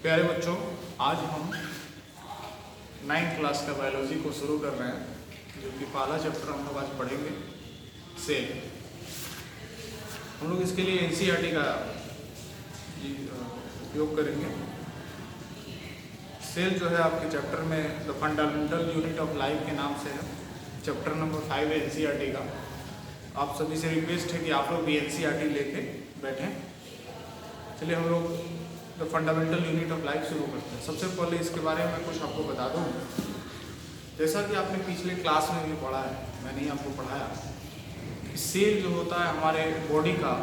प्यारे बच्चों, आज हम 9th क्लास का बायोलॉजी को शुरू कर रहे हैं, जो कि पहला चैप्टर हम लोग आज पढ़ेंगे सेल। हम लोग इसके लिए एनसीईआरटी का उपयोग करेंगे। सेल जो है आपके चैप्टर में the fundamental unit of life के नाम से है। चैप्टर नंबर 5 है एनसीईआरटी का। आप सभी से रिक्वेस्ट है कि आप लोग भी एनसीईआरटी लेके बैठें। चलिए हम लोग the fundamental unit of life शुरू करते हैं। सबसे पहले इसके बारे में कुछ आपको बता दूं। जैसा कि आपने पिछले क्लास में भी पढ़ा है, मैंने ही आपको पढ़ाया कि सेल जो होता है हमारे बॉडी का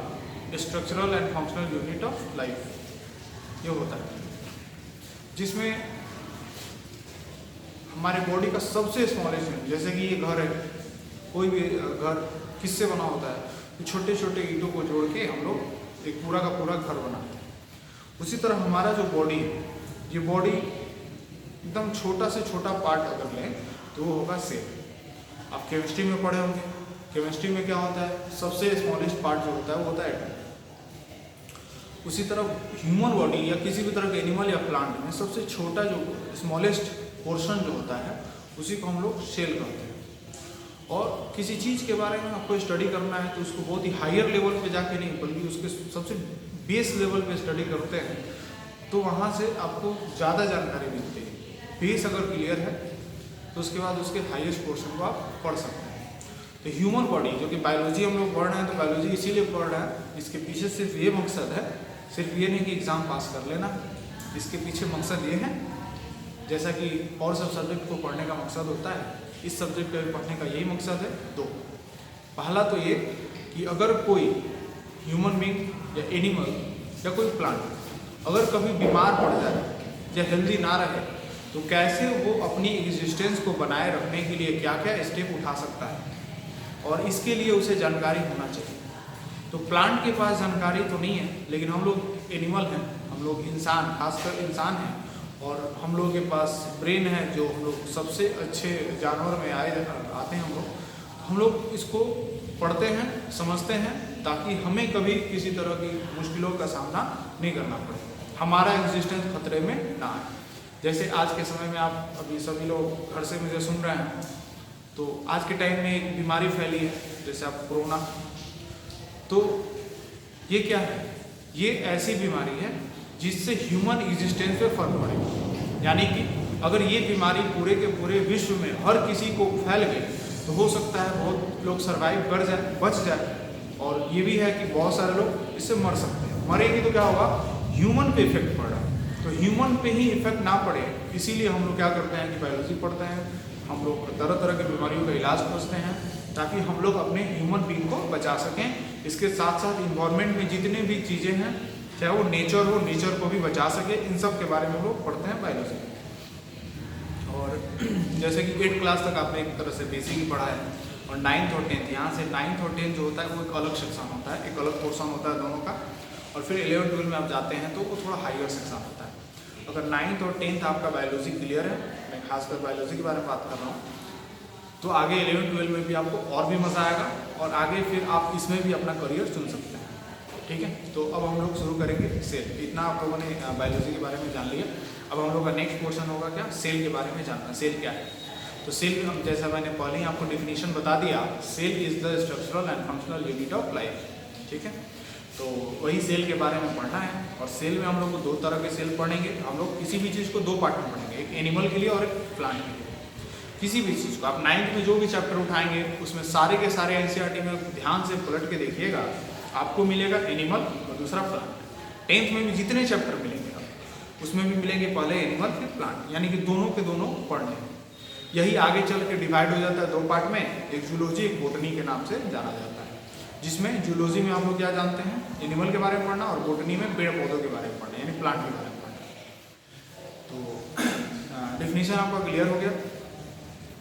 structural and functional unit of life ये होता है, जिसमें हमारे बॉडी का सबसे स्मॉलेस्ट यूनिट, जैसे कि ये घर है, कोई भी घर किससे बना होता है, तो छोटे छोटे ईंटों को जोड़ के हम लोग एक पूरा का पूरा घर बनाते हैं। उसी तरह हमारा जो बॉडी है, ये बॉडी एकदम छोटा से छोटा पार्ट अगर लें तो वो होगा सेल। आप केमिस्ट्री में पढ़े होंगे, केमिस्ट्री में क्या होता है, सबसे स्मॉलेस्ट पार्ट जो होता है वो होता है एटम। उसी तरह ह्यूमन बॉडी या किसी भी तरह के एनिमल या प्लांट में सबसे छोटा जो स्मॉलेस्ट पोर्शन जो होता है उसी को हम लोग सेल कहते हैं। और किसी चीज़ के बारे में आपको स्टडी करना है तो उसको बहुत ही हायर लेवल पे जाके नहीं, बल्कि उसके सबसे बेस लेवल पे स्टडी करते हैं, तो वहाँ से आपको ज़्यादा जानकारी मिलती है। बेस अगर क्लियर है तो उसके बाद उसके हाईएस्ट पोर्शन को आप पढ़ सकते हैं। तो ह्यूमन बॉडी, जो कि बायोलॉजी हम लोग पढ़ रहे हैं, तो बायोलॉजी इसीलिए पढ़ रहे हैं, इसके पीछे सिर्फ ये मकसद है, सिर्फ ये नहीं कि एग्ज़ाम पास कर लेना, इसके पीछे मकसद ये है, जैसा कि और सब सब्जेक्ट को पढ़ने का मकसद होता है, इस सब्जेक्ट को पढ़ने का यही मकसद है। दो, पहला तो ये कि अगर कोई ह्यूमन बीइंग या एनिमल या कोई प्लांट अगर कभी बीमार पड़ जाए या हेल्दी ना रहे तो कैसे वो अपनी एग्जिस्टेंस को बनाए रखने के लिए क्या क्या स्टेप उठा सकता है, और इसके लिए उसे जानकारी होना चाहिए। तो प्लांट के पास जानकारी तो नहीं है, लेकिन हम लोग एनिमल हैं, हम लोग इंसान, खासकर इंसान हैं, और हम लोगों के पास ब्रेन है, जो हम लोग सबसे अच्छे जानवर में आते हैं। हम लोग इसको पढ़ते हैं, समझते हैं, ताकि हमें कभी किसी तरह की मुश्किलों का सामना नहीं करना पड़े, हमारा एग्जिस्टेंस खतरे में ना आए। जैसे आज के समय में आप अभी सभी लोग घर से मुझे सुन रहे हैं, तो आज के टाइम में एक बीमारी फैली है, जैसे आप कोरोना। तो ये क्या है, ये ऐसी बीमारी है जिससे ह्यूमन एग्जिस्टेंस पे फर्क पड़ेगा। यानी कि अगर ये बीमारी पूरे के पूरे विश्व में हर किसी को फैल गई तो हो सकता है बहुत लोग सर्वाइव कर जाए, बच जाए, और ये भी है कि बहुत सारे लोग इससे मर सकते हैं। मरेंगे तो क्या होगा, ह्यूमन पे इफेक्ट पड़ रहा है, तो ह्यूमन पे ही इफेक्ट ना पड़े, इसीलिए हम लोग क्या करते हैं कि बायोलॉजी पढ़ते हैं। हम लोग तरह तरह की बीमारियों का इलाज खोजते हैं ताकि हम लोग अपने ह्यूमन बीइंग को बचा सकें। इसके साथ साथ इन्वायरमेंट में जितनी भी चीज़ें हैं, चाहे वो नेचर हो, नेचर को भी बचा सके, इन सब के बारे में हम लोग पढ़ते हैं बायोलॉजी। और जैसे कि 8th क्लास तक आपने एक तरह से बेसिक ही पढ़ा है, और 9th और 10th, यहाँ से 9th और 10th जो होता है वो एक अलग सेक्शन होता है, एक अलग पोर्शन होता है दोनों का। और फिर 11th 12th में आप जाते हैं तो वो थोड़ा हाईयर सेक्शन होता है। अगर 9th और 10th आपका बायोलॉजी क्लियर है, मैं खासकर बायोलॉजी के बारे में बात कर रहा हूँ, तो आगे 11th 12th में भी आपको और भी मज़ा आएगा, और आगे फिर आप इसमें भी अपना करियर चुन सकते हैं। ठीक है, तो अब हम लोग शुरू करेंगे सेल। इतना आप लोगों ने बायोलॉजी के बारे में जान लिया। अब हम लोग का नेक्स्ट पोर्शन होगा क्या, सेल के बारे में जानना। सेल क्या है, तो सेल हम, जैसा मैंने पहले ही आपको डिफिनीशन बता दिया, cell is the structural and functional unit of life. ठीक है, तो वही सेल के बारे में पढ़ना है। और सेल में हम लोग को 2 तरह के सेल पढ़ेंगे। हम लोग किसी भी चीज़ को 2 पार्ट में पढ़ेंगे, एक एनिमल के लिए और एक प्लांट के लिए। किसी भी चीज़ को आप 9th में जो भी चैप्टर उठाएंगे उसमें सारे के सारे एनसीईआरटी में ध्यान से पलट के देखिएगा, आपको मिलेगा एनिमल और दूसरा प्लांट। 10th में भी जितने चैप्टर मिलेंगे उसमें भी मिलेंगे, पहले एनिमल फिर प्लांट, यानी कि दोनों के दोनों पढ़ने। यही आगे चल के डिवाइड हो जाता है 2 पार्ट में, एक जूलॉजी एक बोटनी के नाम से जाना जाता है, जिसमें जूलॉजी में हम लोग क्या जानते हैं, एनिमल के बारे में पढ़ना, और बोटनी में पेड़ पौधों के बारे में पढ़ना, यानी प्लांट के बारे में पढ़ना। तो डेफिनेशन आपका क्लियर हो गया।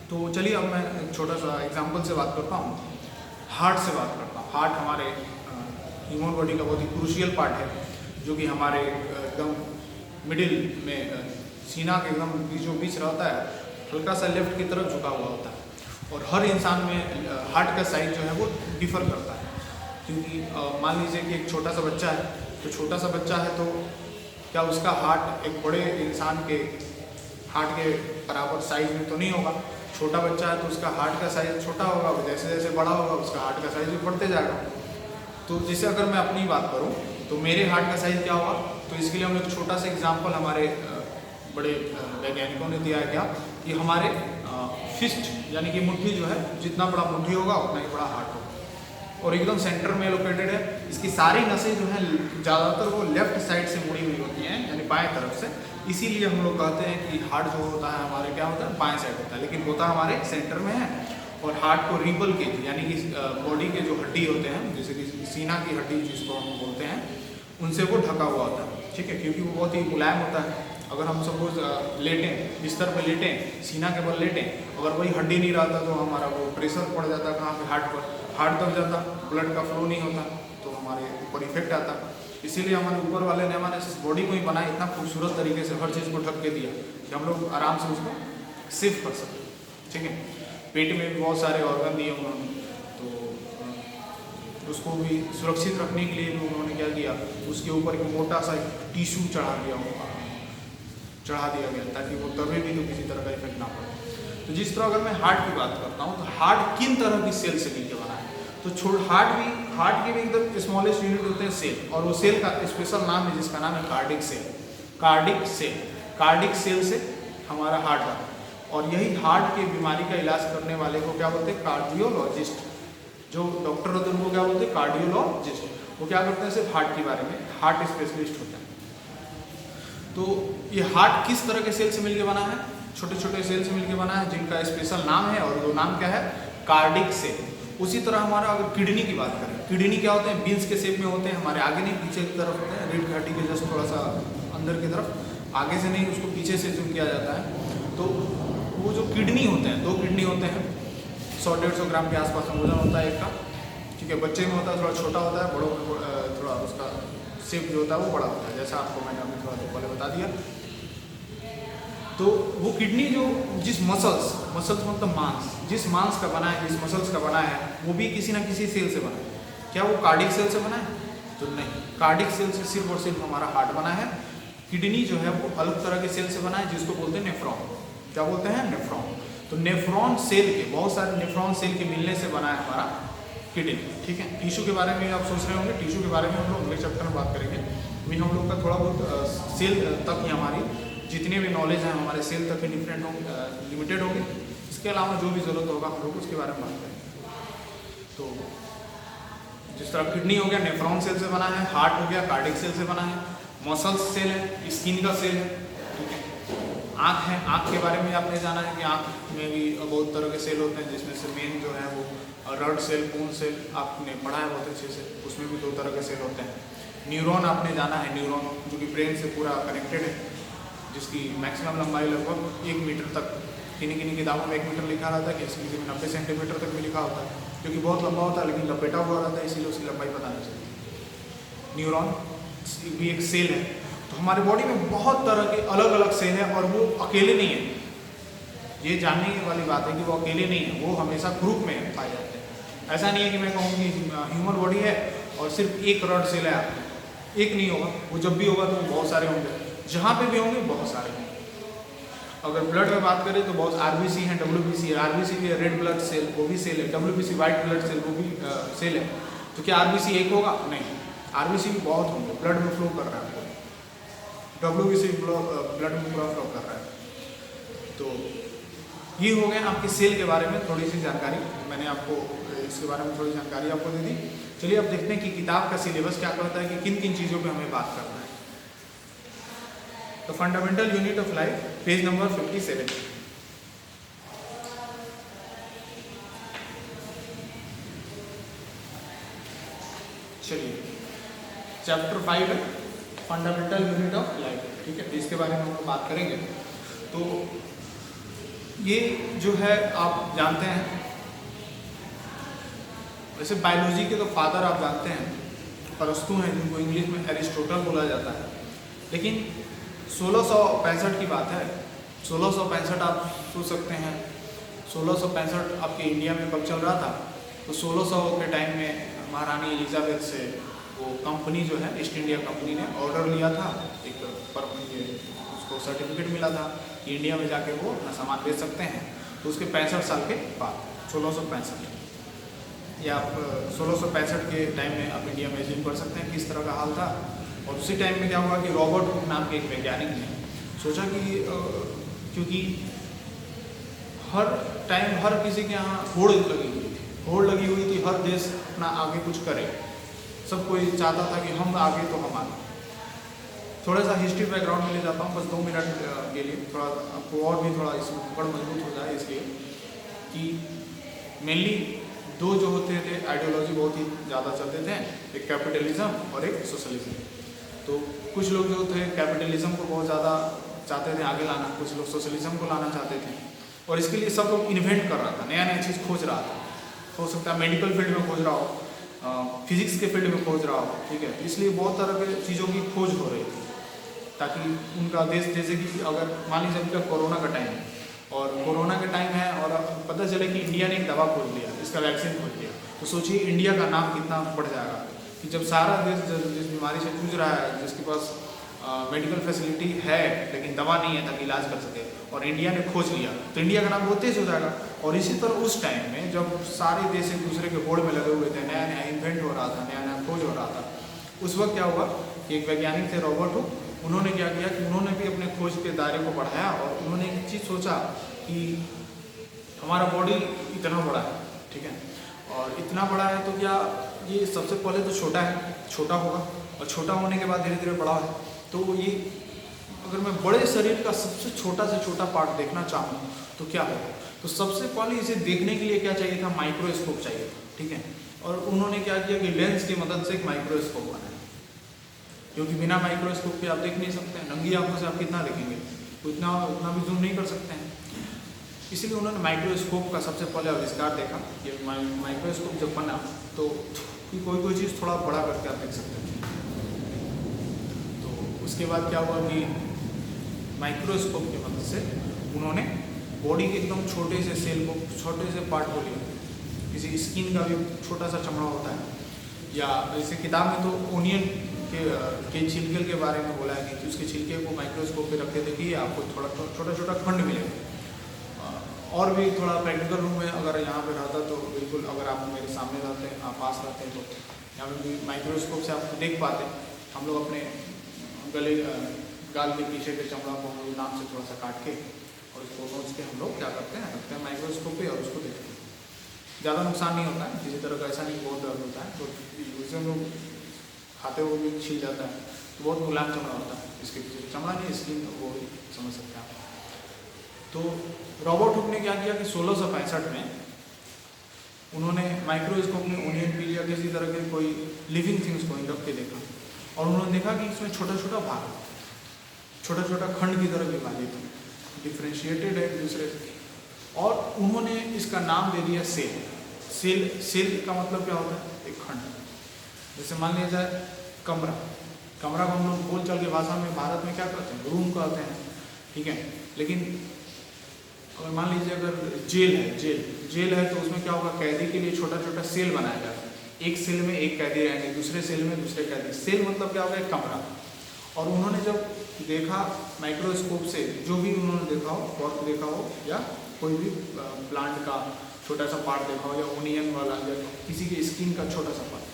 तो चलिए अब मैं एक छोटा सा एग्जाम्पल से बात करता हूँ, हार्ट से बात करता हूँ। हार्ट हमारे ह्यूमन बॉडी का बहुत ही क्रूशियल पार्ट है, जो कि हमारे एकदम मिडिल में सीना के एकदम बीचों बीच रहता है, हल्का सा लेफ्ट की तरफ झुका हुआ होता है। और हर इंसान में हार्ट का साइज जो है वो डिफर करता है, क्योंकि मान लीजिए कि एक छोटा सा बच्चा है, तो छोटा सा बच्चा है तो क्या उसका हार्ट एक बड़े इंसान के हार्ट के बराबर साइज में तो नहीं होगा। छोटा बच्चा है तो उसका हार्ट का साइज छोटा होगा, जैसे जैसे बड़ा होगा उसका हार्ट का साइज भी बढ़ते जाएगा। तो जैसे अगर मैं अपनी बात करूं तो मेरे हार्ट का साइज क्या होगा, तो इसके लिए हम एक छोटा सा एग्जांपल हमारे बड़े वैज्ञानिकों ने दिया है क्या कि हमारे फिस्ट यानी कि मुट्ठी जो है, जितना बड़ा मुट्ठी होगा उतना ही बड़ा हार्ट होगा और एकदम सेंटर में लोकेटेड है। इसकी सारी नसें जो हैं ज़्यादातर वो लेफ्ट साइड से मुड़ी हुई होती हैं यानी बाएं तरफ से, इसीलिए हम लोग कहते हैं कि हार्ट जो होता है हमारे क्या होता है बाएं साइड होता है, लेकिन होता हमारे सेंटर में है। और हार्ट को रिबल केज यानी कि बॉडी के जो हड्डी होते हैं, जैसे कि सीना की हड्डी जिसको हम बोलते हैं, उनसे वो ढका हुआ होता है, ठीक है, क्योंकि वो बहुत ही मुलायम होता है। अगर हम सपोज लेटें, बिस्तर पे लेटें, सीना के बल लेटें, अगर वही हड्डी नहीं रहता तो हमारा वो प्रेशर पड़ जाता कहाँ पे, हार्ट पर, हार्ट दब जाता, ब्लड का फ्लो नहीं होता तो हमारे ऊपर इफेक्ट आता। इसीलिए हमारे ऊपर वाले ने हमारे बॉडी को ही बनाया इतना खूबसूरत तरीके से, हर चीज़ को ढक के दिया कि हम लोग आराम से उसको सिफ कर सकें, ठीक है। पेट में भी बहुत सारे ऑर्गन दिए उन्होंने, तो उसको भी सुरक्षित रखने के लिए भी उन्होंने क्या किया, उसके ऊपर एक मोटा सा टिश्यू चढ़ा दिया गया ताकि वो दबे भी तो किसी तरह का इफेक्ट ना पड़े। तो जिस तरह अगर मैं हार्ट की बात करता हूँ तो हार्ट किन तरह की सेल से मिलकर बना है, तो हार्ट के भी एकदम स्मॉलेस्ट यूनिट होते हैं सेल, और वो सेल का स्पेशल नाम है जिसका नाम है कार्डिक सेल। कार्डिक सेल से हमारा हार्ट बना, और यही हार्ट के बीमारी का इलाज करने वाले को क्या बोलते हैं, कार्डियोलॉजिस्ट। जो डॉक्टर होते हैं उनको क्या बोलते हैं, कार्डियोलॉजिस्ट। वो क्या करते हैं, सिर्फ हार्ट के बारे में, हार्ट स्पेशलिस्ट होते हैं। तो ये हार्ट किस तरह के सेल से मिलकर बना है, छोटे छोटे सेल से मिलकर बना है जिनका स्पेशल नाम है, और वो नाम क्या है, कार्डिक सेल। उसी तरह हमारा अगर किडनी की बात करें, किडनी क्या होते हैं, बीन्स के शेप में होते हैं, हमारे आगे नहीं पीछे की तरफ होते हैं, रीढ़ की हड्डी के जस्ट थोड़ा सा अंदर की तरफ, आगे से नहीं, उसको पीछे से जूम किया जाता है। तो वो जो किडनी होते हैं, 2 किडनी होते हैं, 100-150 ग्राम के आसपास वजन होता है एक का, ठीक है। बच्चे में होता है थोड़ा छोटा होता है, बड़ों में थोड़ा उसका शेप जो होता है वो बड़ा होता है, जैसा आपको मैंने अभी थोड़ा देर पहले बता दिया। तो वो किडनी जो जिस मसल्स मतलब मांस, जिस मांस का बना है, जिस मसल्स का बना है, वो भी किसी ना किसी सेल से बना है। क्या वो कार्डिक सेल से बना है? तो नहीं, कार्डिक सेल से सिर्फ और सिर्फ हमारा हार्ट बना है। किडनी जो है वो अलग तरह के सेल से बना है जिसको बोलते हैं नेफ्रॉन। क्या बोलते हैं? नेफ्रॉन। तो नेफ्रॉन सेल के, बहुत सारे नेफ्रॉन सेल के मिलने से बना है हमारा किडनी, ठीक है। टिश्यू के बारे में आप सोच रहे होंगे, टिश्यू के बारे में हम लोग अगले चैप्टर में बात करेंगे। अभी हम लोग का थोड़ा बहुत सेल तक ही, हमारी जितने भी नॉलेज है हमारे सेल तक ही डिफरेंट होंगे, लिमिटेड होंगे। इसके अलावा जो भी ज़रूरत होगा हम लोग उसके बारे में बात करेंगे। तो जिस तरह किडनी हो गया नेफ्रॉन सेल से बना है, हार्ट हो गया कार्डिक सेल से बना है, मसल्स सेल है, स्किन का सेल है, ठीक है। आँख है, आँख के बारे में आपने जाना है कि आँख में भी बहुत तरह के सेल होते हैं, जिसमें से मेन जो है वो रड सेल, पून सेल, आपने पढ़ा है बहुत अच्छे से, उसमें भी 2 तरह के सेल होते हैं। न्यूरॉन आपने जाना है, न्यूरॉन जो कि ब्रेन से पूरा कनेक्टेड है, जिसकी मैक्सिमम लंबाई लगभग 1 मीटर तक, किन्हीं किताबों में 1 मीटर लिखा रहता है, किसी में 90 सेंटीमीटर तक भी लिखा होता है, जो कि बहुत लंबा होता है लेकिन लपेटा हुआ रहता है, इसीलिए उसकी लंबाई पता नहीं चलती। न्यूरॉन भी एक सेल है। तो हमारे बॉडी में बहुत तरह के अलग अलग सेल हैं, और वो अकेले नहीं है। ये जानने वाली बात है कि वो अकेले नहीं है, वो हमेशा ग्रुप में पाए जाते हैं। ऐसा नहीं है कि मैं कहूँ कि ह्यूमन बॉडी है और सिर्फ एक रॉड सेल है, आपको एक नहीं होगा, वो जब भी होगा तो बहुत सारे होंगे, जहाँ पे भी होंगे बहुत सारे होंगे। अगर ब्लड में बात करें तो बहुत आरबीसी है, डब्ल्यूबीसी है, आरबीसी भी रेड ब्लड सेल, वो भी सेल है, डब्ल्यूबीसी व्हाइट ब्लड सेल, वो भी सेल है। तो क्या आरबीसी एक होगा? नहीं, आरबीसी भी बहुत होंगे, ब्लड में फ्लो कर रहा है, डब्ल्यूबीसी ब्लड में फ्लो कर रहा है। तो ये हो गया आपके सेल के बारे में थोड़ी सी जानकारी, मैंने आपको इसके बारे में थोड़ी जानकारी आपको दे दी। चलिए अब देखते हैं कि किताब का सिलेबस क्या कहता है कि किन किन चीज़ों पे हमें बात करना है। तो fundamental unit of life, page number 57। चलिए चैप्टर 5 है फंडामेंटल यूनिट ऑफ लाइफ, ठीक है, इसके बारे में हम लोग बात करेंगे। तो ये जो है आप जानते हैं, वैसे बायोलॉजी के तो फादर आप जानते हैं, अरस्तु हैं, जिनको इंग्लिश में एरिस्टोटल बोला जाता है। लेकिन 1665 की बात है, 1665 आप सोच सकते हैं, 1665 आपके इंडिया में कब चल रहा था? तो 1600 के टाइम में महारानी एलिजाबेथ से वो कंपनी जो है ईस्ट इंडिया कंपनी ने ऑर्डर लिया था एक पर ये उसको सर्टिफिकेट मिला था कि इंडिया में जाके वो अपना सामान बेच सकते हैं। तो उसके 65 साल के बाद 1665 या आप 1665 के टाइम में आप इंडिया में इमेजिन कर सकते हैं किस तरह का हाल था। और उसी टाइम में क्या हुआ कि रॉबर्ट हुक नाम के एक वैज्ञानिक ने सोचा कि क्योंकि हर टाइम हर किसी के यहाँ होड़ लगी हुई थी, हर देश अपना आगे कुछ करे, सब कोई चाहता था कि हम आगे तो हम आगे। थोड़ा सा हिस्ट्री बैकग्राउंड में ले जाता हूँ बस 2 मिनट के लिए, थोड़ा आपको और भी थोड़ा इसमें पकड़ मजबूत हो जाए इसलिए कि मेनली 2 जो होते थे आइडियोलॉजी बहुत ही ज़्यादा चलते थे, एक कैपिटलिज्म और एक सोशलिज्म। तो कुछ लोग जो थे कैपिटलिज्म को बहुत ज़्यादा चाहते थे आगे लाना, कुछ लोग सोशलिज्म को लाना चाहते थे। और इसके लिए सब लोग इन्वेंट कर रहा था, नया नया चीज़ खोज रहा था। हो सकता है मेडिकल फील्ड में खोज रहा हो, फिजिक्स के फील्ड में खोज रहा हो, ठीक है। इसलिए बहुत तरह के चीज़ों की खोज हो रही थी ताकि उनका देश, जैसे कि अगर मान लीजिए अभी का कोरोना का टाइम है और कोरोना का टाइम है और पता चले कि इंडिया ने एक दवा खोज लिया, इसका वैक्सीन खोज लिया, तो सोचिए इंडिया का नाम कितना बढ़ जाएगा कि जब सारा देश जिस बीमारी से जूझ रहा है, जिसके पास मेडिकल फैसिलिटी है लेकिन दवा नहीं है ताकि इलाज कर सके, और इंडिया ने खोज लिया तो इंडिया का नाम बहुत तेज हो जाएगा। और इसी तरह उस टाइम में जब सारे देश एक दूसरे के होड़ में लगे हुए थे, नया नया इन्वेंट हो रहा था, नया नया खोज हो रहा था, उस वक्त क्या हुआ कि एक वैज्ञानिक थे रॉबर्ट हुक, उन्होंने क्या किया कि उन्होंने भी अपने खोज के दायरे को बढ़ाया और उन्होंने एक चीज़ सोचा कि हमारा बॉडी इतना बड़ा है, ठीक है, और इतना बड़ा है तो क्या ये सबसे पहले तो छोटा होगा और छोटा होने के बाद धीरे धीरे बड़ा है, तो ये अगर मैं बड़े शरीर का सबसे छोटा से छोटा पार्ट देखना चाहूँ तो क्या होगा। तो सबसे पहले इसे देखने के लिए क्या चाहिए था, माइक्रोस्कोप चाहिए था, ठीक है। और उन्होंने क्या किया कि लेंस की मदद से एक माइक्रोस्कोप बनाया, क्योंकि बिना माइक्रोस्कोप के आप देख नहीं सकते हैं, नंगी आंखों से आप कितना देखेंगे, उतना भी जूम नहीं कर सकते हैं। इसलिए उन्होंने माइक्रोस्कोप का सबसे पहले आविष्कार देखा। ये माइक्रोस्कोप जब बना तो कोई चीज़ थोड़ा बड़ा करके आप देख सकते हैं। तो उसके बाद क्या हुआ कि माइक्रोस्कोप की मदद से उन्होंने बॉडी के एकदम छोटे से सेल को, छोटे से पार्ट को लिया, किसी स्किन का भी छोटा सा चमड़ा होता है, या जैसे किताब में तो ओनियन के छिलके के बारे में बोला है कि उसके छिलके को माइक्रोस्कोप पे रखे देखिए आपको थोड़ा छोटा छोटा खंड मिलेगा। और भी थोड़ा प्रैक्टिकल रूम में अगर यहाँ पे रहता तो बिल्कुल, अगर आप मेरे सामने रहते हैं, आप पास रहते हैं, तो यहाँ पे भी माइक्रोस्कोप से आप देख पाते। हम लोग अपने गले गाल के पीछे के चमड़ा को हम लोग नाम से थोड़ा सा काट के और उसको नोच के हम लोग क्या करते हैं, रखते हैं माइक्रोस्कोप पे और उसको देखते हैं। ज़्यादा नुकसान नहीं होता है, किसी तरह का ऐसा नहीं, बहुत दर्द होता है, तो उससे हम लोग खाते हुए भी छील जाता है, तो बहुत मुलायम चमड़ा होता है, इसके पीछे चमड़ा नहीं, स्किन, वो समझ सकते हैं आप। तो रॉबर्ट हुक ने क्या किया कि 1665 में उन्होंने माइक्रोस्कोप में ओनियन पील या किसी तरह के कोई लिविंग थिंग्स को रख के देखा और उन्होंने देखा कि इसमें छोटा छोटा भाग, छोटा छोटा खंड की तरह विभाजित है, डिफ्रेंशिएटेड है एक दूसरे से, और उन्होंने इसका नाम दे दिया सेल। सेल का मतलब क्या होता है, एक खंड। जैसे मान लिया जाए कमरा को हम लोग बोल चाल की भाषा में भारत में क्या कहते हैं, रूम कहते हैं, ठीक है। लेकिन अगर मान लीजिए अगर जेल है तो उसमें क्या होगा, कैदी के लिए छोटा छोटा सेल बनाया जाता है, एक सेल में एक कैदी रहेंगे, दूसरे सेल में दूसरे कैदी। सेल मतलब क्या होगा, एक कमरा। और उन्होंने जब देखा माइक्रोस्कोप से, जो भी उन्होंने देखा हो, पॉट देखा हो या कोई भी प्लांट का छोटा सा पार्ट देखा हो या ओनियन वाला या किसी के स्किन का छोटा सा पार्ट,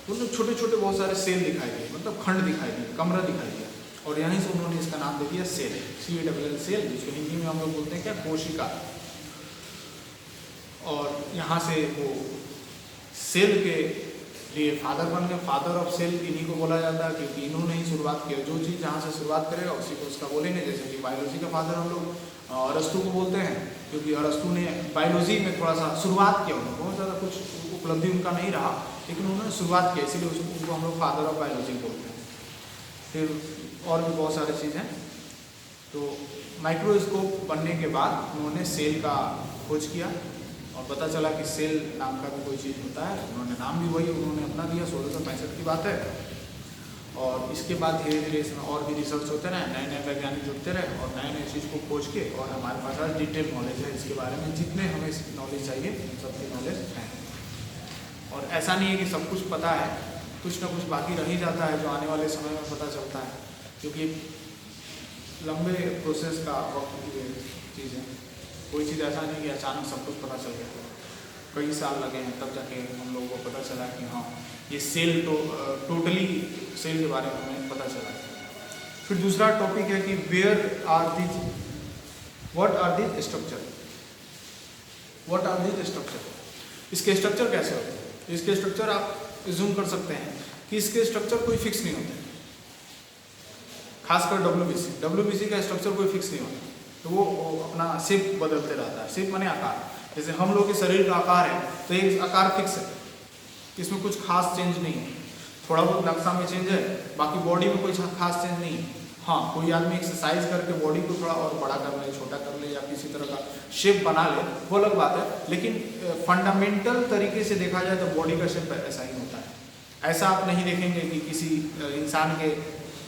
उन्होंने छोटे छोटे बहुत सारे सेल दिखाई दिए, मतलब खंड दिखाई दिए, कमरा दिखाई दिया, और यहीं से उन्होंने इसका नाम दे दिया सेल, CALL सेल, जिसको हिंदी में हम लोग बोलते हैं क्या, कोशिका। और यहाँ से वो सेल के लिए फादर बन गए, फादर ऑफ सेल इन्हीं को बोला जाता है, क्योंकि इन्होंने ही शुरुआत किया। जो चीज़ जहाँ से शुरुआत करेगा उसी को उसका बोलेंगे। जैसे कि बायोलॉजी का फादर हम लोग अरस्तु को बोलते हैं, क्योंकि अरस्तु ने बायोलॉजी में थोड़ा सा शुरुआत किया, उन्होंने बहुत ज़्यादा कुछ उपलब्धि उनका नहीं रहा, लेकिन उन्होंने शुरुआत की, इसीलिए उनको हम लोग फादर ऑफ बायोलॉजी बोलते हैं। फिर और भी बहुत सारी चीज़ें। तो माइक्रोस्कोप बनने के बाद उन्होंने सेल का खोज किया और पता चला कि सेल नाम का भी कोई चीज़ होता है। उन्होंने नाम भी वही उन्होंने अपना दिया, 1665 की बात है। और इसके बाद धीरे धीरे इसमें और भी रिसर्च होते रहे, नए नए वैज्ञानिक जुड़ते रहे और नए नए चीज़ को खोज के, और हमारे पास आज डिटेल नॉलेज है इसके बारे में, जितने हमें नॉलेज चाहिए सबकी नॉलेज है। और ऐसा नहीं है कि सब कुछ पता है, कुछ ना कुछ बाकी रह ही जाता है जो आने वाले समय में पता चलता है। क्योंकि लंबे प्रोसेस का वक्त की चीज़ है। कोई चीज़ ऐसा नहीं कि अचानक सब कुछ पता चल गया, कई साल लगे हैं तब जाके हम लोगों को पता चला कि हाँ ये सेल टोटली सेल के बारे में हमें पता चला। फिर दूसरा टॉपिक है कि what are the structure, what are the structure, इसके स्ट्रक्चर कैसे होते हैं। इसके स्ट्रक्चर आप जूम कर सकते हैं कि इसके स्ट्रक्चर कोई फिक्स नहीं होते, खासकर डब्ल्यूबीसी का स्ट्रक्चर कोई फिक्स नहीं होता, तो वो अपना शेप बदलते रहता है। शेप माने आकार, जैसे हम लोग के शरीर का आकार है तो ये आकार फिक्स है, इसमें कुछ खास चेंज नहीं है, थोड़ा बहुत नक्शा में चेंज है, बाकी बॉडी में कोई खास चेंज नहीं है। हाँ, कोई आदमी एक्सरसाइज करके बॉडी को थोड़ा और बड़ा कर ले, छोटा कर ले, या किसी तरह का शेप बना ले, वो अलग बात है, लेकिन फंडामेंटल तरीके से देखा जाए तो बॉडी का शेप ऐसा ही होता है। ऐसा आप नहीं देखेंगे कि किसी इंसान के,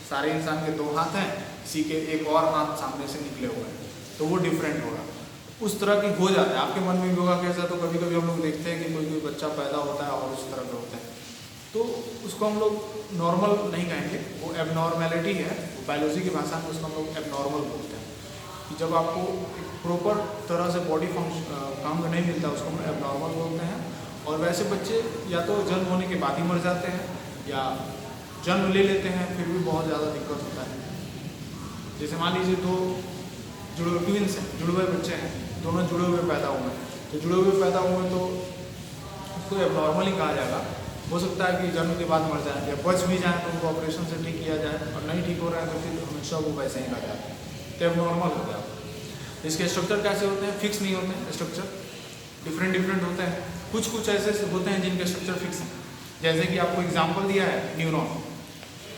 सारे इंसान के 2 हाथ हैं, किसी के एक और हाथ सामने से निकले हुए हैं, तो वो डिफरेंट होगा। उस तरह की हो जाता है, आपके मन में भी होगा कैसा, तो कभी कभी हम लोग देखते हैं कि कोई बच्चा पैदा होता है और उस तरह का होता है, तो उसको हम लोग नॉर्मल नहीं कहेंगे, वो एबनॉर्मेलिटी है, वो बायोलॉजी की भाषा में उसको हम लोग एबनॉर्मल बोलते हैं। कि जब आपको एक प्रॉपर तरह से बॉडी काम नहीं मिलता, उसको हम एबनॉर्मल बोलते हैं। और वैसे बच्चे या तो जन्म होने के बाद ही मर जाते हैं, या जन्म ले लेते हैं फिर भी बहुत ज़्यादा दिक्कत होता है। जैसे मान लीजिए 2 जुड़े ट्विंस हैं, जुड़े हुए बच्चे हैं, दोनों जुड़े हुए पैदा हुए हैं, तो जुड़े हुए पैदा हुए तो उसको एबनॉर्मल ही कहा जाएगा। हो सकता है कि जन्म के बाद मर जाए, या बच भी जाए तो उनको ऑपरेशन से ठीक किया जाए, और नहीं ठीक हो रहा है तो फिर हमेशा वो वैसे ही रह जाता है, तो एबनॉर्मल हो गया। इसके स्ट्रक्चर कैसे होते हैं, फिक्स नहीं होते हैं, स्ट्रक्चर डिफरेंट होते हैं। कुछ ऐसे होते हैं जिनके स्ट्रक्चर फिक्स हैं, जैसे कि आपको एग्जाम्पल दिया है न्यूरॉन।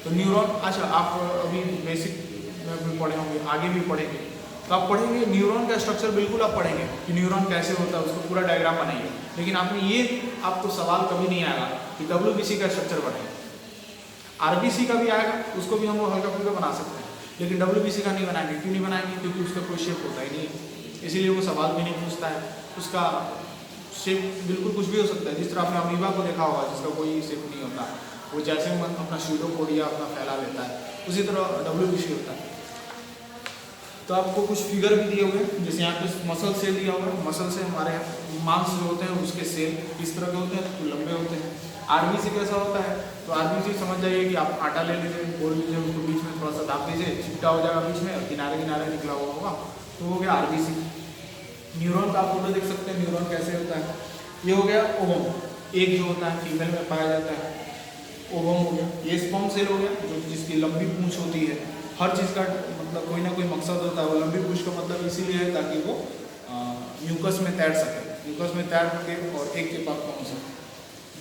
तो न्यूरॉन, अच्छा आप अभी बेसिक में भी पढ़े होंगे, आगे भी पढ़ेंगे, तो आप पढ़ेंगे न्यूरॉन का स्ट्रक्चर, बिल्कुल आप पढ़ेंगे कि न्यूरॉन कैसे होता है, उसको पूरा डायग्राम बनाइए। लेकिन आपने ये, आपको सवाल कभी नहीं आएगा कि डब्ल्यूबीसी का स्ट्रक्चर बनाइए। आरबीसी का भी आएगा, उसको भी हम लोग हल्का फुल्का बना सकते हैं, लेकिन डब्ल्यूबीसी का नहीं बनाएंगे। क्यों नहीं बनाएंगे, क्योंकि उसका कोई शेप होता ही नहीं है, इसीलिए वो सवाल भी नहीं पूछता है। उसका शेप बिल्कुल कुछ भी हो सकता है, जिस तरह आपने अमीबा को देखा होगा जिसका कोई शेप नहीं होता, वो जैसे अपना स्यूडोपोडिया अपना फैला लेता है, उसी तरह डब्ल्यूबीसी होता है। तो आपको कुछ फिगर भी दिए हुए हैं, जैसे यहाँ पे मसल सेल दिया हुआ है, मसल से हमारे मांस जो होते हैं उसके सेल इस तरह के होते हैं, तो लंबे होते हैं। आरबीसी कैसा होता है, तो आरबीसी समझ जाइए कि आप आटा ले लीजिए, बोल लीजिए, उसको बीच में थोड़ा सा दाब दीजिए, चिपटा हो जाएगा बीच में, और किनारे निकला हुआ होगा, तो हो गया आरबीसी। न्यूरॉन का आप फोटो देख सकते हैं, न्यूरॉन कैसे होता है, ये हो गया ओवम, एक जो होता है फीमेल में पाया जाता है, ओवम हो गया। ये स्पर्म सेल हो गया, जो जिसकी लंबी पूंछ होती है, हर चीज़ का मतलब कोई ना कोई मकसद होता है। वो लंबी पूंछ का मतलब इसीलिए है ताकि वो म्यूकस में तैर सके, म्यूकस में तैर सके और एक के बाद कौन सा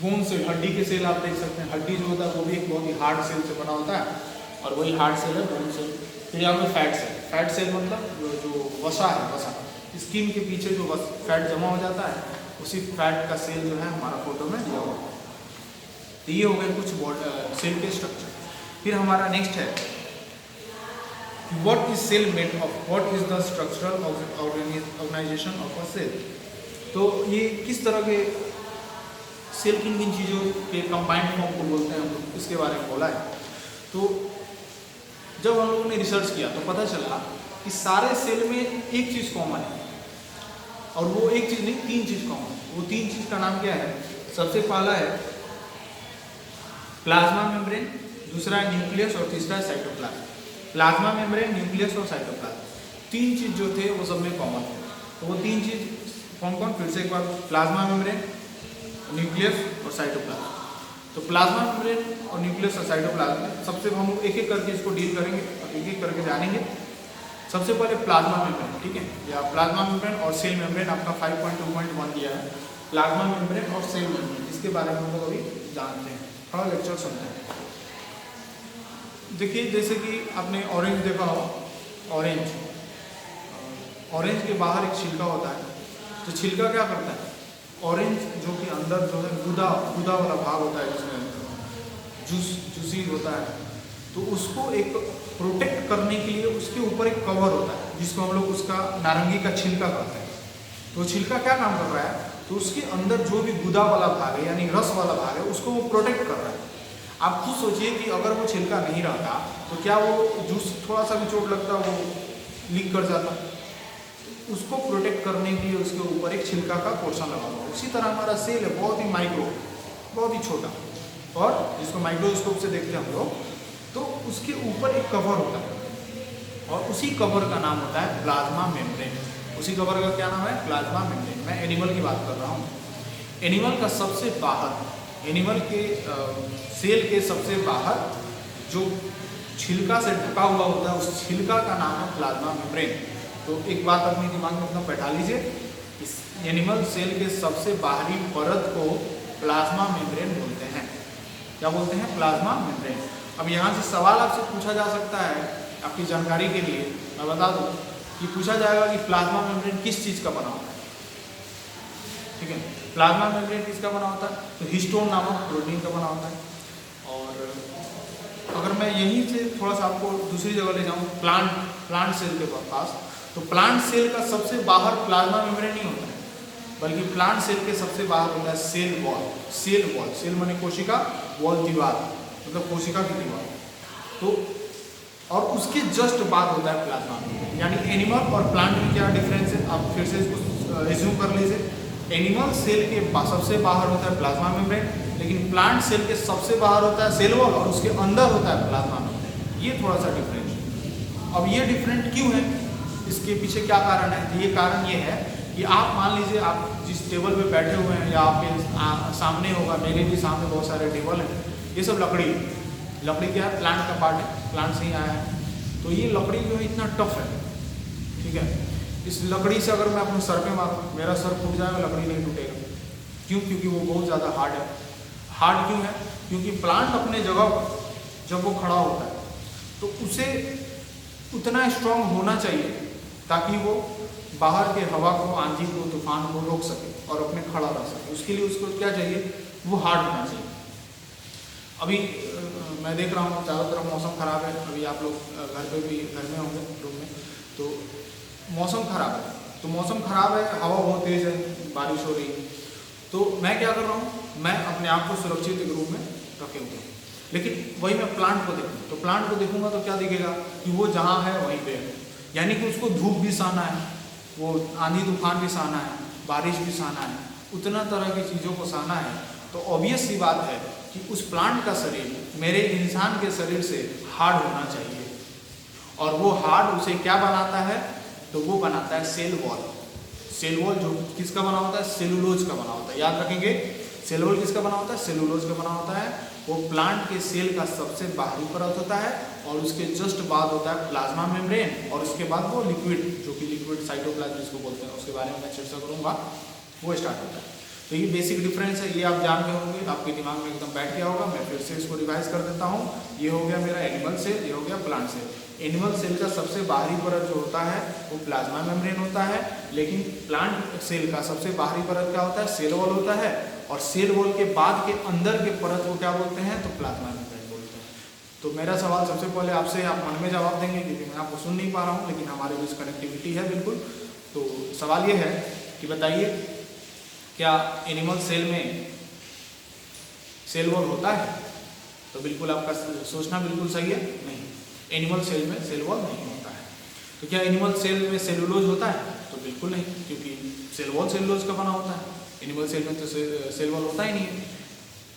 बोन सेल, हड्डी के सेल आप देख सकते हैं। हड्डी जो होता है वो भी एक बहुत ही हार्ड सेल से बना होता है, और वही हार्ड सेल है बोन सेल। फिर यहाँ पे फैट सेल, फैट सेल मतलब जो वसा है, वसा स्किन के पीछे जो फैट जमा हो जाता है, उसी फैट का सेल जो है हमारा फोटो में दिया हुआ है। तो ये हो गए कुछ सेल के स्ट्रक्चर। फिर हमारा नेक्स्ट है what is cell made of, what is the structural organisation of a cell. तो ये किस तरह के सेल किन किन चीज़ों के कंबाइंड फॉर्म को बोलते हैं, हम लोग इसके बारे में बोला है। तो जब हम लोगों ने रिसर्च किया तो पता चला कि सारे सेल में एक चीज़ कॉमन है, और वो एक चीज़ नहीं, 3 चीज़ कॉमन है। वो 3 चीज़ का नाम क्या है, सबसे पहला है प्लाज्मा मेम्ब्रेन, दूसरा है न्यूक्लियस, और तीसरा है साइटोप्लाज्म। प्लाज्मा मेम्ब्रेन, न्यूक्लियस और साइटोप्लाज्म, 3 चीज़ जो थे वो सब में कॉमन थे। तो वो 3 चीज़ कौन, फिर से एक बार, प्लाज्मा मेम्ब्रेन, न्यूक्लियस और साइटोप्लाज्म। तो प्लाज्मा मेम्ब्रेन और न्यूक्लियस और साइटोप्लाज्म, सबसे हम एक एक करके इसको डील करेंगे और एक एक करके जानेंगे। सबसे पहले प्लाज्मा मेम्ब्रेन, ठीक है, या प्लाज्मा मेम्ब्रेन और सेल मेम्ब्रेन आपका 5.2.1 दिया है। प्लाज्मा मेम्ब्रेन और सेल मेम्ब्रेन, इसके बारे में हम लोग अभी जानते हैं, थोड़ा लेक्चर सुनते हैं। देखिए, जैसे कि आपने ऑरेंज देखा हो, ऑरेंज के बाहर एक छिलका होता है। तो छिलका क्या करता है, ऑरेंज जो कि अंदर जो है गुदा वाला भाग होता है, जिसमें जूसी होता है, तो उसको एक प्रोटेक्ट करने के लिए उसके ऊपर एक कवर होता है, जिसको हम लोग उसका नारंगी का छिलका कहते हैं। तो छिलका क्या काम कर रहा है, तो उसके अंदर जो भी गुदा वाला भाग है यानी रस वाला भाग है, उसको वो प्रोटेक्ट कर रहा है। आप खुद सोचिए कि अगर वो छिलका नहीं रहता तो क्या वो जूस थोड़ा सा भी चोट लगता वो लीक कर जाता। उसको प्रोटेक्ट करने के लिए उसके ऊपर एक छिलका का पोर्शन लगा हुआ। उसी तरह हमारा सेल है, बहुत ही माइक्रो, बहुत ही छोटा, और जिसको माइक्रोस्कोप से देखते हैं हम लोग, तो उसके ऊपर एक कवर होता है और उसी कवर का नाम होता है प्लाज्मा मेम्ब्रेन। उसी कवर का क्या नाम है? Plasma membrane. मैं एनिमल की बात कर रहा हूँ। एनिमल का सबसे बाहर, एनिमल के सेल के सबसे बाहर जो छिलका से ढका हुआ होता है, उस छिलका का नाम है प्लाज्मा मेम्ब्रेन। तो एक बात अपने दिमाग में एकदम बैठा लीजिए, इस एनिमल सेल के सबसे बाहरी परत को प्लाज्मा मेम्ब्रेन बोलते हैं। क्या बोलते हैं? Plasma membrane. अब यहाँ से सवाल आपसे पूछा जा सकता है, आपकी जानकारी के लिए मैं बता दूँ कि पूछा जाएगा कि प्लाज्मा मेम्ब्रेन किस चीज़ का बना होता है। ठीक है, प्लाज्मा मेम्ब्रेन किसका बना होता है? तो हिस्टोन नामक प्रोटीन का बना होता है। और अगर मैं यहीं से थोड़ा सा आपको दूसरी जगह ले जाऊँ, प्लांट सेल के पास, तो प्लांट सेल का सबसे बाहर प्लाज्मा मेम्ब्रेन नहीं होता है, बल्कि प्लांट सेल के सबसे बाहर होता है cell wall. Cell wall, cell माने कोशिका, वॉल दीवार, मतलब कोशिका की दीवार। तो और उसके जस्ट बाद होता है प्लाज्मा मेम्ब्रेन। यानी एनिमल और प्लांट में क्या डिफरेंस है, आप फिर से इसको रिज्यूम कर लीजिए। एनिमल सेल के सबसे बाहर होता है प्लाज्मा मेम्ब्रेन, लेकिन प्लांट सेल के सबसे बाहर होता है सेल वॉल और उसके अंदर होता है प्लाज्मा मेम्ब्रेन। ये थोड़ा सा डिफरेंस है। अब ये डिफरेंट क्यों है, इसके पीछे क्या कारण है? तो ये कारण ये है कि आप मान लीजिए आप जिस टेबल पे बैठे हुए हैं या आपके सामने होगा, मेरे भी सामने बहुत सारे टेबल हैं, ये सब लकड़ी क्या है? प्लांट का पार्ट है, प्लांट से ही आया है। तो ये लकड़ी जो है इतना टफ है, ठीक है, इस लकड़ी से अगर मैं अपने सर पे मारूँ, मेरा सर फूट जाएगा, लकड़ी नहीं टूटेगा। क्यों? क्योंकि वो बहुत ज़्यादा हार्ड है। हार्ड क्यों है? क्योंकि प्लांट अपने जगह जब वो खड़ा होता है तो उसे उतना स्ट्रांग होना चाहिए ताकि वो बाहर के हवा को, आंधी को, तूफान को रोक सके और अपने खड़ा रह सके। उसके लिए उसको क्या चाहिए? वो हार्ड होना चाहिए। अभी मैं देख रहा हूँ चारों तरफ मौसम ख़राब है, अभी आप लोग घर में होंगे, रूम में, तो मौसम ख़राब है। तो मौसम ख़राब है, हवा बहुत तेज़ है, बारिश हो रही है, तो मैं क्या कर रहा हूँ, मैं अपने आप को सुरक्षित एक रूम में रखे हुए हूँ। लेकिन वही मैं प्लांट को देखूँ, तो प्लांट को देखूँगा तो क्या दिखेगा कि वो जहाँ है वहीं पे है। यानी कि उसको धूप भी सहना है, वो आंधी तूफान भी सहना है, बारिश भी सहना है, उतना तरह की चीज़ों को सहना है। तो ऑब्वियस सी बात है कि उस प्लांट का शरीर मेरे इंसान के शरीर से हार्ड होना चाहिए। और वो हार्ड उसे क्या बनाता है? तो वो बनाता है सेल वॉल। सेल वॉल जो किसका बना होता है? सेलुलोज का बना होता है। याद रखेंगे, सेल वॉल किसका बना होता है? सेलुलोज का बना होता है। वो प्लांट के सेल का सबसे बाहरी परत होता है और उसके जस्ट बाद होता है प्लाज्मा मेम्ब्रेन, और उसके बाद वो लिक्विड, जो कि लिक्विड साइटोप्लाज्म जिसको बोलते हैं, उसके बारे में मैं चर्चा करूँगा, वो स्टार्ट होता है। तो ये बेसिक डिफरेंस है, ये आप जान गए होंगे, आपके दिमाग में एकदम बैठ गया होगा। मैं फिर से इसको रिवाइज कर देता हूँ। ये हो गया मेरा एनिमल सेल, ये हो गया प्लांट सेल। एनिमल सेल का सबसे बाहरी परत जो होता है वो प्लाज्मा मेम्ब्रेन होता है, लेकिन प्लांट सेल का सबसे बाहरी परत क्या होता है? सेल वॉल होता है। और सेल वॉल के बाद के अंदर के परत को क्या बोलते हैं? तो प्लाज्मा मेम्ब्रेन बोलते हैं। तो मेरा सवाल सबसे पहले आपसे, आप मन में जवाब देंगे क्योंकि मैं आपको सुन नहीं पा रहा हूँ, लेकिन हमारे बीच कनेक्टिविटी है बिल्कुल। तो सवाल ये है कि बताइए, क्या एनिमल सेल में सेल वॉल होता है? तो बिल्कुल आपका सोचना बिल्कुल सही है, नहीं, एनिमल सेल में सेल वॉल नहीं होता है। तो क्या एनिमल सेल में सेलुलोज होता है? तो बिल्कुल नहीं, क्योंकि सेल वॉल सेलुलोज का बना होता है। एनिमल सेल में तो सेल वॉल होता ही नहीं है,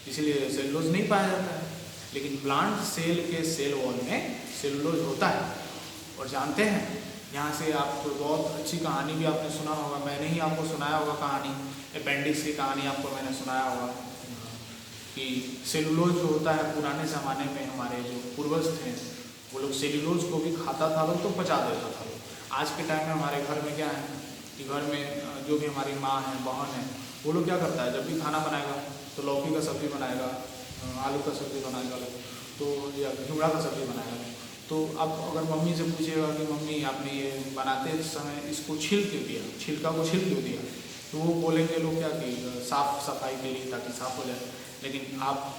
इसीलिए सेलुलोज नहीं पाया जाता है। लेकिन प्लांट सेल के सेल वॉल में सेलुलोज होता है। और जानते हैं, यहाँ से आप बहुत अच्छी कहानी भी आपने सुना होगा, मैंने ही आपको सुनाया होगा कहानी, अपेंडिक्स की कहानी आपको मैंने सुनाया होगा कि सेलुलोज जो होता है, पुराने ज़माने में हमारे जो पूर्वज थे वो लोग सेलुलोज को भी खाता था लोग, तो पचा देता था लोग। आज के टाइम में हमारे घर में क्या है कि घर में जो भी हमारी माँ है, बहन है, वो लोग क्या करता है, जब भी खाना बनाएगा तो लौकी का सब्ज़ी बनाएगा, आलू का सब्ज़ी बनाएगा, तो या घिवड़ा का सब्ज़ी बनाएगा। तो अब अगर मम्मी से पूछिएगा कि मम्मी आपने ये बनाते समय इसको छील क्यों दिया, छिलका को छील क्यों दिया, तो वो बोलेंगे लोग क्या कि साफ़ सफाई के लिए, ताकि साफ़ हो जाए। लेकिन आप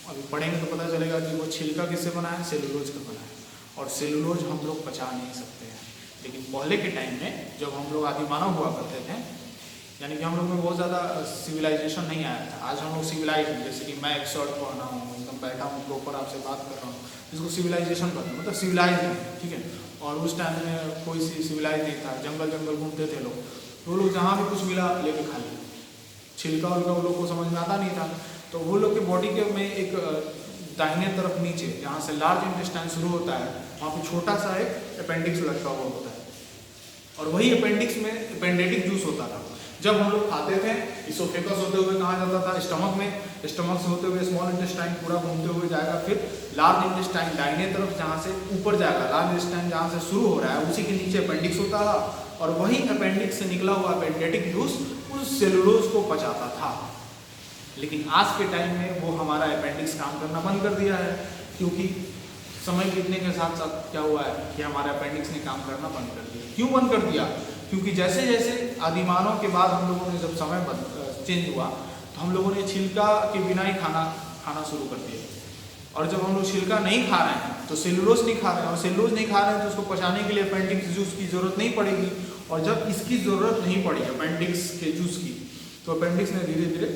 अभी पढ़ेंगे तो पता चलेगा कि वो छिलका किससे बना है? सेलुलोज का बना है। और सेलुलोज हम लोग पचा नहीं सकते हैं। लेकिन पहले के टाइम में जब हम लोग आदि मानव हुआ करते थे, यानी कि हम लोग में बहुत ज़्यादा सिविलाइजेशन नहीं आया था। आज हम लोग सिविलाइज हैं, जैसे कि मैं एक शर्ट पहना हूँ, एकदम बैठा हूँ प्रॉपर आपसे बात कर रहा हूँ, इसको सिविलाइजेशन कहते हैं, मतलब सिविलाइज है, ठीक है। और उस टाइम में कोई सिविलाइज नहीं था, जंगल जंगल घूमते थे लोग, तो वो लोग जहाँ भी कुछ मिला लेके खा लिया, छिलका उलका वो लोग को समझ में आता नहीं था। तो वो लोग के बॉडी के में एक दाहिने तरफ नीचे जहाँ से लार्ज इंटेस्टाइन शुरू होता है, वहाँ पे छोटा सा एक अपेंडिक्स लटका हुआ होता है, और वही अपेंडिक्स में अपेंडेटिक जूस होता था। जब हम लोग खाते थे, इसोफेगस होते हुए कहाँ जाता था, स्टमक में, स्टमक से होते हुए स्मॉल इंटेस्टाइन पूरा घूमते हुए जाएगा, फिर लार्ज इंटेस्टाइन दाहिने तरफ जहाँ से ऊपर जाएगा, लार्ज इंटेस्टाइन जहाँ से शुरू हो रहा है उसी के नीचे अपेंडिक्स होता था, और वही अपेंडिक्स से निकला हुआ अपेंडेटिक जूस उस सेलुलोज को पचाता था। लेकिन आज के टाइम में वो हमारा अपेंडिक्स काम करना बंद कर दिया है, क्योंकि समय बीतने के साथ साथ क्या हुआ है कि हमारे अपेंडिक्स ने काम करना बंद कर दिया। क्यों बंद कर दिया? क्योंकि जैसे जैसे आदिमानव के बाद हम लोगों ने जब समय चेंज हुआ, तो हम लोगों ने छिलका के बिना ही खाना शुरू कर दिया, और जब हम लोग छिलका नहीं खा रहे हैं तो सेलुलोज नहीं खा रहे हैं, और सेलुलोज नहीं खा रहे हैं तो उसको पचाने के लिए अपेंडिक्स जूस की जरूरत नहीं पड़ेगी, और जब इसकी जरूरत नहीं पड़ी अपेंडिक्स के जूस की, तो अपेंडिक्स ने धीरे धीरे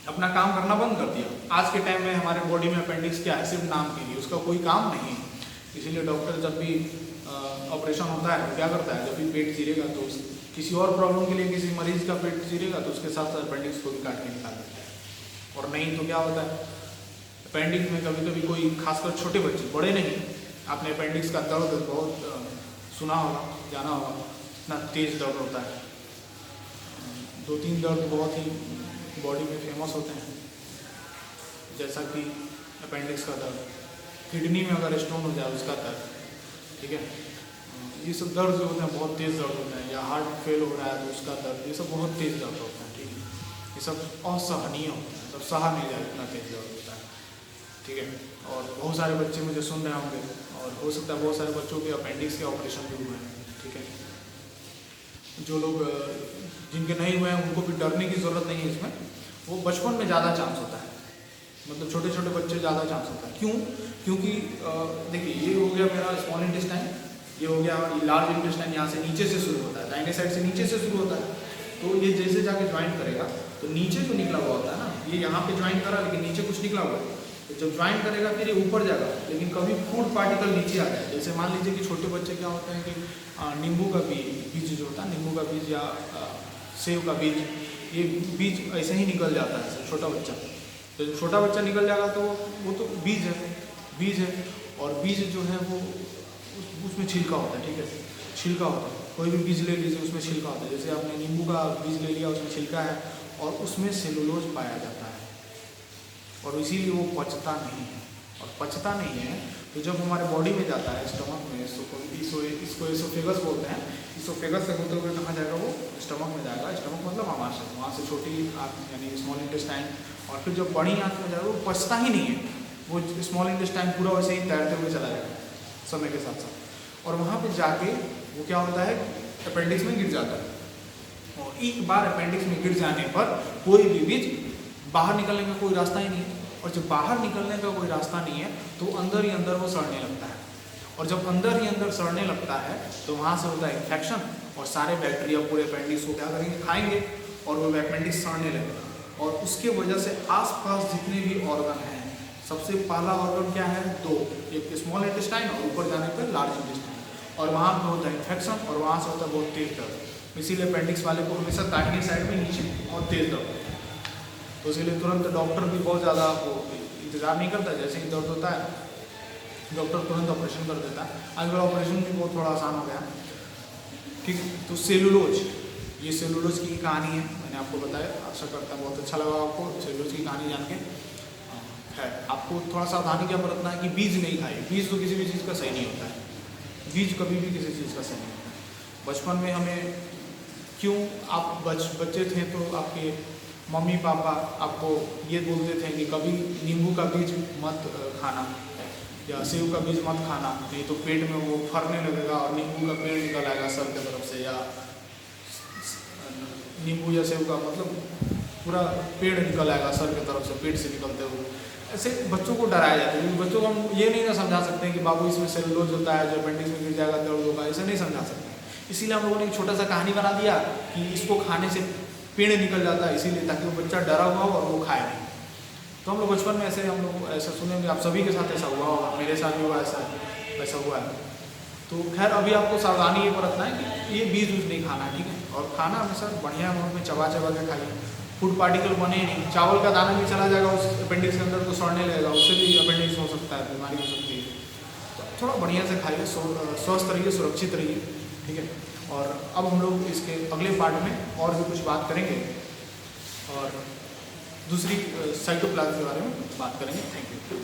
अपना काम करना बंद कर दिया। आज के टाइम में हमारे बॉडी में अपेंडिक्स क्या है, सिर्फ नाम के लिए, उसका कोई काम नहीं है। इसीलिए डॉक्टर जब भी ऑपरेशन होता है क्या करता है, जब भी पेट चीरेगा तो किसी और प्रॉब्लम के लिए किसी मरीज का पेट चीरेगा तो उसके साथ साथ अपेंडिक्स को भी काट के निकाल देता है। और नहीं तो क्या होता है, अपेंडिक्स में कभी कभी कोई खासकर छोटे बच्चे, बड़े नहीं, आपने अपेंडिक्स का दर्द बहुत सुना होगा, जाना होगा, इतना तेज दर्द होता है। 2-3 दर्द बहुत ही बॉडी में फेमस होते हैं, जैसा कि अपेंडिक्स का दर्द, किडनी में अगर स्टोन हो जाए उसका दर्द, ठीक है, ये सब दर्द जो होते हैं बहुत तेज़ दर्द होते हैं, या हार्ट फेल हो रहा है तो उसका दर्द, ये सब बहुत तेज़ दर्द होता है, ठीक है, ये सब असहनीय होता है, सब सहा नहीं जाए इतना तेज़ दर्द होता है, ठीक है। और बहुत सारे बच्चे मुझे सुन रहे होंगे, और हो सकता है बहुत सारे बच्चों के अपेंडिक्स के ऑपरेशन भी हुए हैं, ठीक है। जो लोग जिनके नहीं हुए हैं उनको भी डरने की ज़रूरत नहीं है इसमें, वो बचपन में ज़्यादा चांस होता है, मतलब छोटे छोटे बच्चे ज़्यादा चांस होता है। क्यों? क्योंकि देखिए, ये हो गया मेरा स्मॉल इंटेस्टाइन, ये हो गया लार्ज इंटेस्टाइन, यहाँ से नीचे से शुरू होता है, दाहिने साइड से नीचे से शुरू होता है, तो ये जैसे जाके ज्वाइन करेगा तो नीचे तो निकला हुआ होता है ना, ये यहाँ पे ज्वाइन करा लेकिन नीचे कुछ निकला हुआ है, तो जब ज्वाइन करेगा फिर ये ऊपर जाएगा, लेकिन कभी फूड पार्टिकल नीचे आ जाए। जैसे मान लीजिए कि छोटे बच्चे क्या होते हैं कि नींबू का बीज जो होता है, नींबू का बीज या सेब का बीज, ये बीज ऐसे ही निकल जाता है, छोटा बच्चा, तो जब छोटा बच्चा निकल जाएगा तो वो तो बीज है, और बीज जो है वो उसमें छिलका होता है, ठीक है, छिलका होता है, कोई भी बीज ले लीजिए उसमें छिलका होता है, जैसे आपने नींबू का बीज ले लिया उसमें छिलका है, और उसमें सेलुलोज पाया जाता है, और इसीलिए वो पचता नहीं है, और पचता नहीं है तो जब हमारे बॉडी में जाता है स्टमक में, इसको इसोफेगस बोलते हैं, इसोफेगस से होते हुए कहाँ जाएगा, वो स्टमक में जाएगा, स्टमक मतलब आमाशय, वहाँ से छोटी आंत यानी स्मॉल इंटेस्टाइन, और फिर जब बड़ी आंत में जाएगा वो पचता ही नहीं है, वो स्मॉल इंटेस्टाइन पूरा वैसे ही तैरते हुए चला जाएगा समय के साथ साथ, और वहाँ पे जाके वो क्या होता है, अपेंडिक्स में गिर जाता है, और एक बार अपेंडिक्स में गिर जाने पर कोई भी बीज बाहर निकलने का कोई रास्ता ही नहीं है, और जब बाहर निकलने का कोई रास्ता नहीं है तो अंदर ही अंदर वो सड़ने लगता है, और जब अंदर ही अंदर सड़ने लगता है तो वहाँ से होता है इन्फेक्शन, और सारे बैक्टीरिया पूरे अपेंडिक्स को क्या करेंगे, खाएंगे, और वो अपेंडिक्स सड़ने लगेगा, और उसके वजह से आसपास जितने भी ऑर्गन हैं, सबसे पहला ऑर्गन क्या है, 2, एक स्मॉल इंटेस्टाइन और ऊपर जाने पर लार्ज इंटेस्टाइन, और वहाँ पर होता है इन्फेक्शन, और वहाँ से होता है बहुत तेज दर्द। इसीलिए अपेंडिक्स वाले को हमेशा दाहिने साइड में नीचे बहुत तेज दर्द होता है, तो इसलिए तुरंत डॉक्टर भी बहुत ज़्यादा वो इंतज़ार नहीं करता, जैसे ही दर्द होता है डॉक्टर तुरंत ऑपरेशन कर देता है। आजकल ऑपरेशन भी बहुत थोड़ा आसान हो गया, ठीक है। तो सेलुलोज, ये सेलुलोज की कहानी है, मैंने आपको बताया, आशा करता है बहुत अच्छा लगा आपको सेलुलोज की कहानी जान के। है आपको थोड़ा सावधानी क्या बरतना है कि बीज नहीं खाइए, बीज तो किसी भी चीज़ का सही नहीं होता है, बीज कभी भी किसी चीज़ का सही नहीं होता है। बचपन में हमें क्यों, आप बच्चे थे तो आपके मम्मी पापा आपको ये बोलते थे कि कभी नींबू का बीज मत खाना, या सेब का बीज मत खाना, नहीं तो पेट में वो फरने लगेगा और नींबू का पेड़ निकल आएगा सर की तरफ से, या नींबू या सेब का मतलब पूरा पेड़ निकल आएगा सर की तरफ से, पेट से निकलते हुए। ऐसे बच्चों को डराया जाता है, बच्चों को हम ये नहीं ना समझा सकते हैं कि बाबू इसमें सेलुलोज होता है, जो अपेंडिक्स में गिर जाएगा दर्द होगा, ऐसे नहीं समझा सकते। इसीलिए हम लोगों ने एक छोटा सा कहानी बना दिया कि इसको खाने से पेड़ निकल जाता है, इसीलिए ताकि वो बच्चा डरा हुआ हो और वो खाए नहीं। तो हम लोग बचपन में ऐसे हम लोग ऐसा सुने होंगे, आप सभी के साथ ऐसा हुआ होगा, मेरे साथ भी हुआ ऐसा हुआ है। तो खैर अभी आपको सावधानी ये बरतना है कि ये बीज उज नहीं खाना है, ठीक है। और खाना हमेशा बढ़िया अमाउंट में चबा चबा के खाइए, फूड पार्टिकल बने नहीं, चावल का दाना भी चला जाएगा उस अपेंडिक्स के अंदर तो सड़ने लगेगा, उससे भी अपेंडिक्स हो सकता है, बीमारी हो सकती है। तो थोड़ा बढ़िया से खाइए, स्वस्थ रहिए, सुरक्षित रहिए, ठीक है। और अब हम लोग इसके अगले पार्ट में और भी कुछ बात करेंगे और दूसरी साइटोप्लाज्म के बारे में बात करेंगे। Thank you.